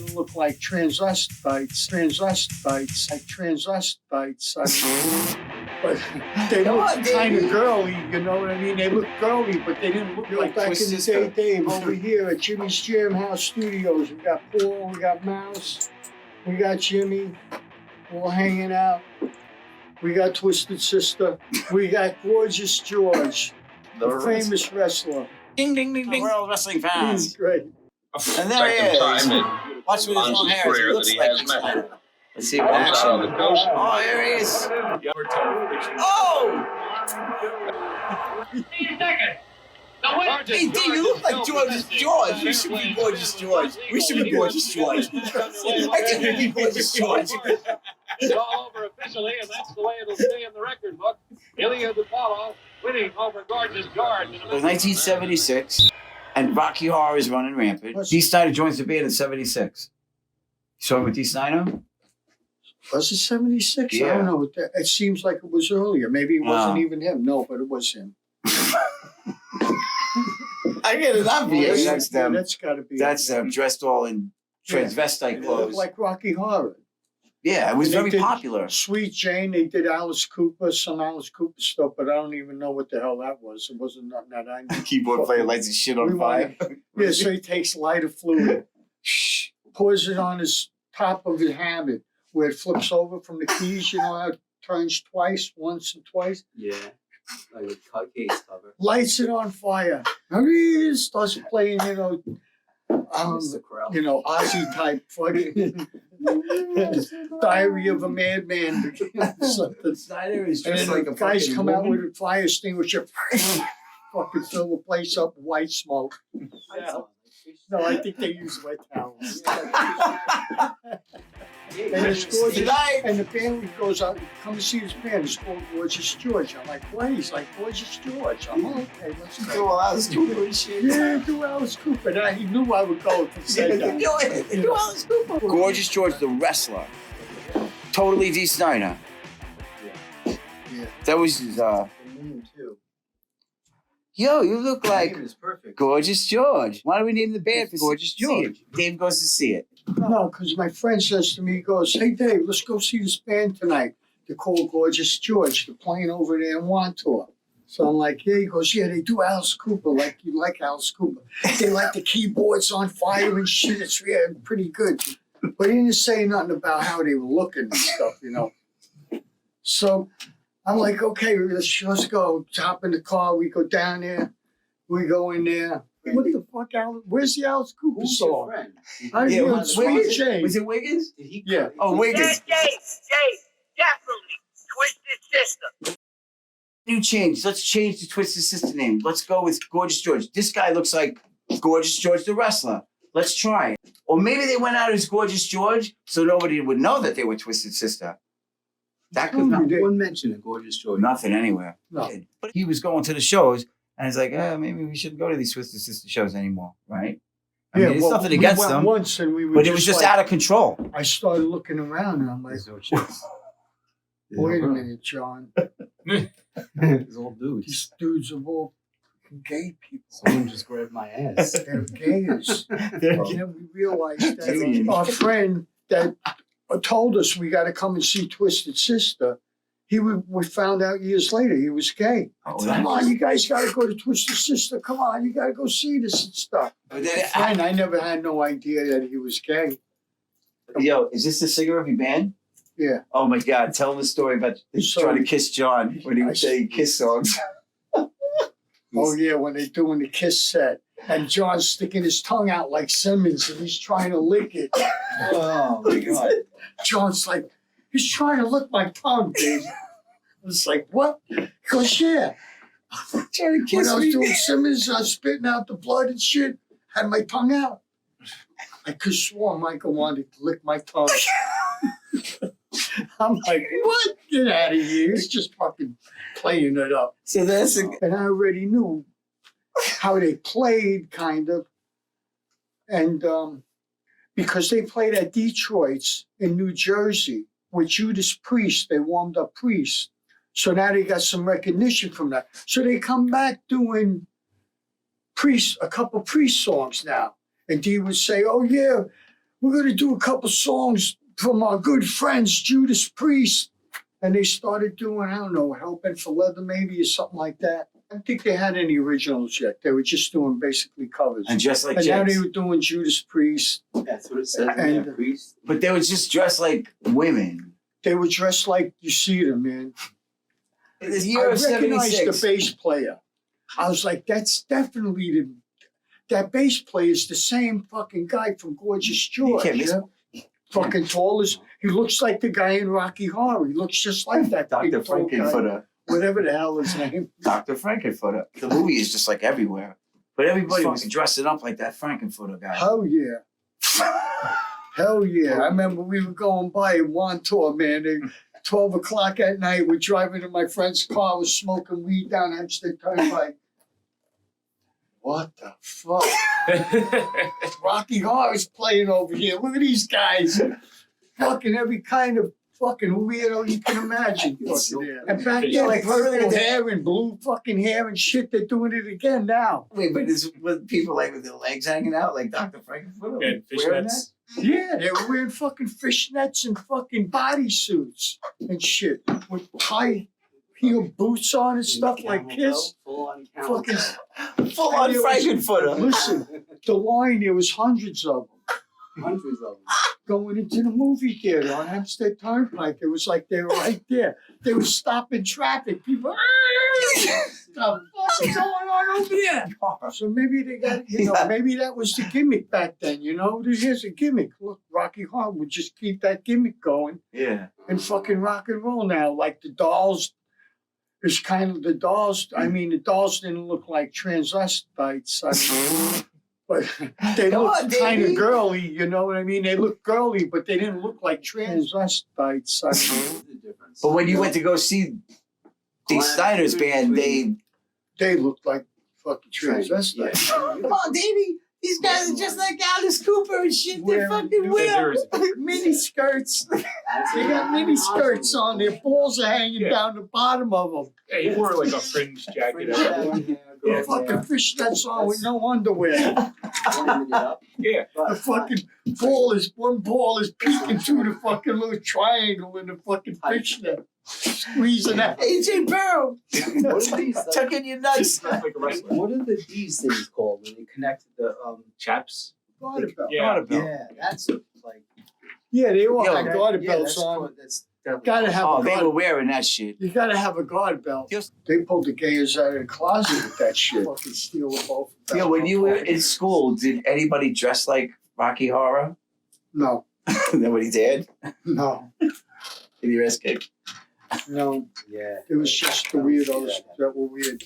to look like transvestites, like transvestites. But they look kind of girly, you know what I mean? They look girly, but they didn't look like back in the day, Dave. Over here at Jimmy's Jam House Studios, we got Paul, we got Mouse, we got Jimmy, all hanging out. We got Twisted Sister. We got Gorgeous George, the famous wrestler. Ding, ding, ding, ding. We're all wrestling fans. He's great. And there he is. Watch with his long hair. He looks like Dee Snider. Let's see what action. Oh, here he is. Oh! Hey, D, you look like Gorgeous George. You should be Gorgeous George. We should be Gorgeous George. I think we'd be Gorgeous George. It's all over officially, and that's the way it'll stay in the record book. Ilya Apollo winning over Gorgeous George. It was 1976, and Rocky Horror is running rampant. Dee Snider joins the band in 76. You saw him with Dee Snider? Was it 76? Yeah. I don't know. It seems like it was earlier. Maybe it wasn't even him. No, but it was him. I get it obvious. That's them. That's got to be. That's them dressed all in transvestite clothes. Like Rocky Horror. Yeah, it was very popular. Sweet Jane, they did Alice Cooper, some Alice Cooper stuff, but I don't even know what the hell that was. It wasn't nothing that I knew. Keyboard player lights his shit on fire. Yeah, so he takes lighter fluid, pours it on his top of his hammock, where it flips over from the keys, you know how it turns twice, once and twice? Yeah, like a case cover. Lights it on fire. Starts playing, Ozzy type fucking Diary of a Madman. Snider is and just then like the a guys come out woman. with a fire extinguisher, fucking fill the place up with white smoke. Yeah. No, I think they use wet towels. And it's gorgeous. And the band goes out, come to see this band. It's called Gorgeous George. I'm like, what? He's like, Gorgeous George. I'm like, okay, let's go. Do Alice Cooper and shit. Yeah, do Alice Cooper. And he knew I would go if he said that. Do Alice Cooper. Gorgeous George, the wrestler. Totally Dee Snider. Yeah. That was his, Too. Yo, you look like Is perfect. Gorgeous George. Why do we name the band for Gorgeous George? Dave goes to see it. No, because my friend says to me, he goes, hey, Dave, let's go see this band tonight. They're called Gorgeous George. They're playing over there in Wantor. So I'm like, yeah. He goes, yeah, they do Alice Cooper. Like, you like Alice Cooper. They like the keyboards on fire and shit. It's pretty good. But he didn't say nothing about how they were looking and stuff, So I'm like, okay, let's go. Hop in the car. We go down there. We go in there. What the fuck, Alice? Where's the Alice Cooper Who's song? your friend? Sweet Jane. Was it Wiggins? Did he? Yeah. Oh, Wiggins. Definitely. Twisted Sister. New change. Let's change the Twisted Sister name. Let's go with Gorgeous George. This guy looks like Gorgeous George the wrestler. Let's try it. Or maybe they went out as Gorgeous George so nobody would know that they were Twisted Sister. That could not. One mention of Gorgeous George. Nothing anywhere. No. But he was going to the shows and he's like, maybe we shouldn't go to these Twisted Sister shows anymore, right? I mean, it's nothing against went them. Once and we were but it was just like, out of control. I started looking around and I'm like, wait a minute, John. These old dudes. These dudes are all gay people. Someone just grabbed my ass. They're gays. And then we realized that our friend that told us we got to come and see Twisted Sister, we found out years later he was gay. Come on, you guys got to go to Twisted Sister. Come on, you got to go see this and stuff. But then, And I never had no idea that he was gay. yo, is this the singer of your band? Yeah. Oh my God! Tell him the story about trying to kiss John when he was saying kiss songs. Oh yeah, when they're doing the kiss set, and John's sticking his tongue out like Simmons, and he's trying to lick it. Oh my God! John's like, he's trying to lick my tongue, dude. I was like, what? He goes, yeah. Trying to kiss When I was me. doing Simmons, I was spitting out the blood and shit, had my tongue out. I could swore Michael wanted to lick my tongue. I'm like, what? Get out of here. He's just fucking playing it up. So that's And I already knew how they played, kind of. And because they played at Detroit's in New Jersey with Judas Priest, they warmed up Priest. So now they got some recognition from that. So they come back doing Priest, a couple Priest songs now. And Dee would say, oh yeah, we're gonna do a couple songs from our good friends Judas Priest. And they started doing, I don't know, Helping for Leather maybe or something like that. I don't think they had any originals yet. They were just doing basically covers. And just like And now chicks. they were doing Judas Priest. That's what it says. And- And priest. But they were just dressed like women. They were dressed like you see them, man. In the year I of recognized 76. the bass player. I was like, that's definitely that bass player is the same fucking guy from Gorgeous George. can't miss- Fucking tall as he looks like the guy in Rocky Horror. He looks just like that. Dr. big tall guy. Frankenfooter. Whatever the hell his name. Dr. Frankenfooter. The movie is just like everywhere. But everybody was Fucking- dressing up like that Frankenfooter guy. Hell yeah. Hell yeah. I remember we were going by in Wantor, man. At 12 o'clock at night, we're driving in my friend's car, we're smoking weed down Hempstead Turnpike. What the fuck? Rocky Horror's playing over here. Look at these guys. Fucking every kind of fucking weirdo you can imagine. Fucking there. And back then, like purple hair and blue fucking hair and shit, they're doing it again now. Wait, but is with people like with their legs hanging out like Dr. Frankenfooter? And Wearing fishnets. Yeah, they were wearing fucking fishnets and fucking bodysuits and shit with high heel boots on and stuff like Kiss. Full on Fucking that? Full on Frankenfooter. listen, the line there was hundreds of them Hundreds of them. going into the movie theater on Hempstead Turnpike. It was like they were right there. They were stopping traffic. People, the fuck is going on over there? So maybe they got, maybe that was the gimmick back then. Here's a gimmick. Look, Rocky Horror would just keep that gimmick going Yeah. and fucking rock and roll now. Like the Dolls. It's kind of the Dolls. I mean, the Dolls didn't look like transvestites. But they Come looked on, kind Davey. of girly, you know what I mean? They looked girly, but they didn't look like transvestites. What's the difference? But when you went to go see Dee Snider's band, They looked like fucking transvestites. Come on, Davey. These guys are just like Alice Cooper and shit. They Wearing fucking new wear Mini skirts. They got mini skirts on. Their balls are hanging down the bottom of them. Yeah, he wore like a fringe jacket. The fucking fishnets on with no underwear. Yeah. The fucking one ball is peeking through the fucking little triangle in the fucking fishnet. Squeezing out. AJ Burrow. What are these? Tuck in your nuts. Like a wrestler. What are these things called when they connect the Chaps. Garter belt. Yeah. Yeah, that's like Yeah, they all Yo, had garter belts that's on. cool. That's definitely Gotta have Oh, a they were garter. wearing that shit. You gotta have a guard belt. Yes. They pulled the gayers out of the closet with that shit. Fucking steal them both. Yo, when you were in school, did anybody dress like Rocky Horror? No, Nobody did. no, Give your ass kicked. no. Yeah. It was just the weirdos that were weird.